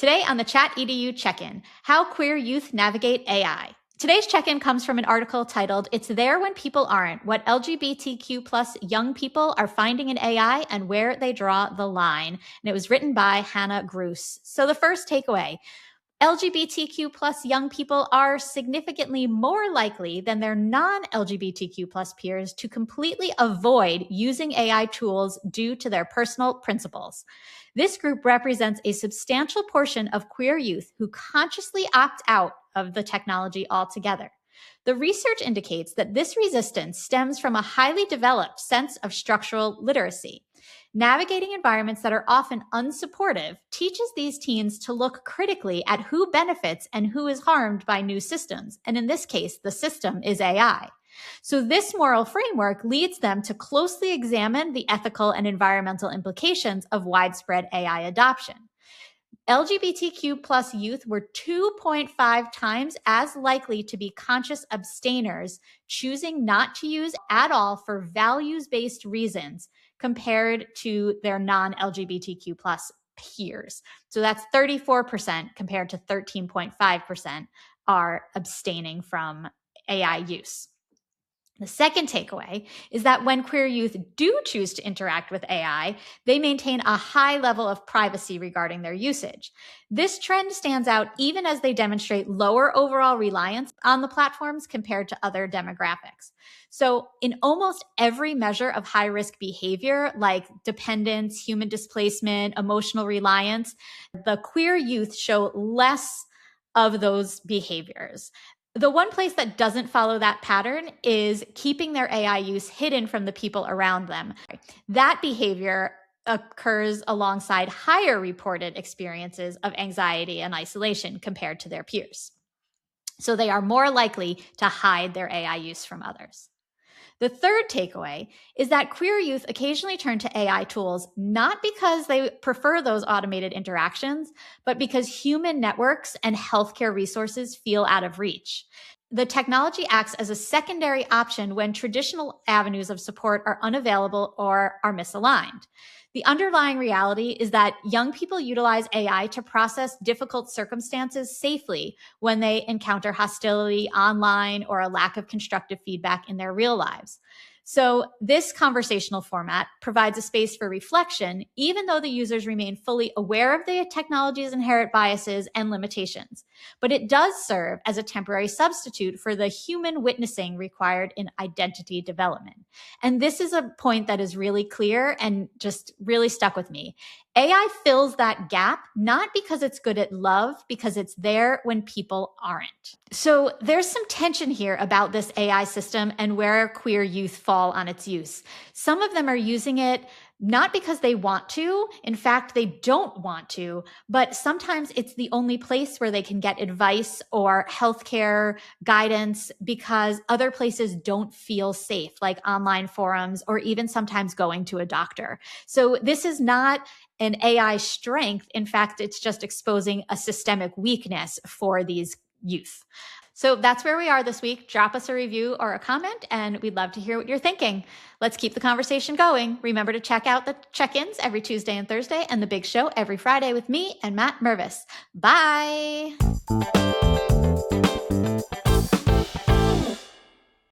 Today on the ChatEDU Check-In, How Queer Youth Navigate AI. Today's check-in comes from an article titled, It's There When People Aren't, What LGBTQ plus Young People Are Finding in AI and Where They Draw the Line. And it was written by Hannah Gruss. So the first takeaway, LGBTQ plus young people are significantly more likely than their non-LGBTQ plus peers to completely avoid using AI tools due to their personal principles. This group represents a substantial portion of queer youth who consciously opt out of the technology altogether. The research indicates that this resistance stems from a highly developed sense of structural literacy. Navigating environments that are often unsupportive teaches these teens to look critically at who benefits and who is harmed by new systems. And in this case, the system is AI. So this moral framework leads them to closely examine the ethical and environmental implications of widespread AI adoption. LGBTQ plus youth were 2.5 times as likely to be conscious abstainers, choosing not to use at all for values-based reasons compared to their non-LGBTQ plus peers. So that's 34% compared to 13.5% are abstaining from AI use. The second takeaway is that when queer youth do choose to interact with AI, they maintain a high level of privacy regarding their usage. This trend stands out even as they demonstrate lower overall reliance on the platforms compared to other demographics. So in almost every measure of high-risk behavior, like dependence, human displacement, emotional reliance, the queer youth show less of those behaviors. The one place that doesn't follow that pattern is keeping their AI use hidden from the people around them. That behavior occurs alongside higher reported experiences of anxiety and isolation compared to their peers. So they are more likely to hide their AI use from others. The third takeaway is that queer youth occasionally turn to AI tools not because they prefer those automated interactions, but because human networks and healthcare resources feel out of reach. The technology acts as a secondary option when traditional avenues of support are unavailable or are misaligned. The underlying reality is that young people utilize AI to process difficult circumstances safely when they encounter hostility online or a lack of constructive feedback in their real lives. So this conversational format provides a space for reflection, even though the users remain fully aware of the technology's inherent biases and limitations. But it does serve as a temporary substitute for the human witnessing required in identity development. And this is a point that is really clear and just really stuck with me. AI fills that gap, not because it's good at love, because it's there when people aren't. So there's some tension here about this AI system and where queer youth fall on its use. Some of them are using it not because they want to. In fact, they don't want to, but sometimes it's the only place where they can get advice or healthcare guidance because other places don't feel safe, like online forums or even sometimes going to a doctor. So this is not an AI strength. In fact, it's just exposing a systemic weakness for these youth. So that's where we are this week. Drop us a review or a comment, and we'd love to hear what you're thinking. Let's keep the conversation going. Remember to check out the check-ins every Tuesday and Thursday and the big show every Friday with me and Matt Mervis. Bye.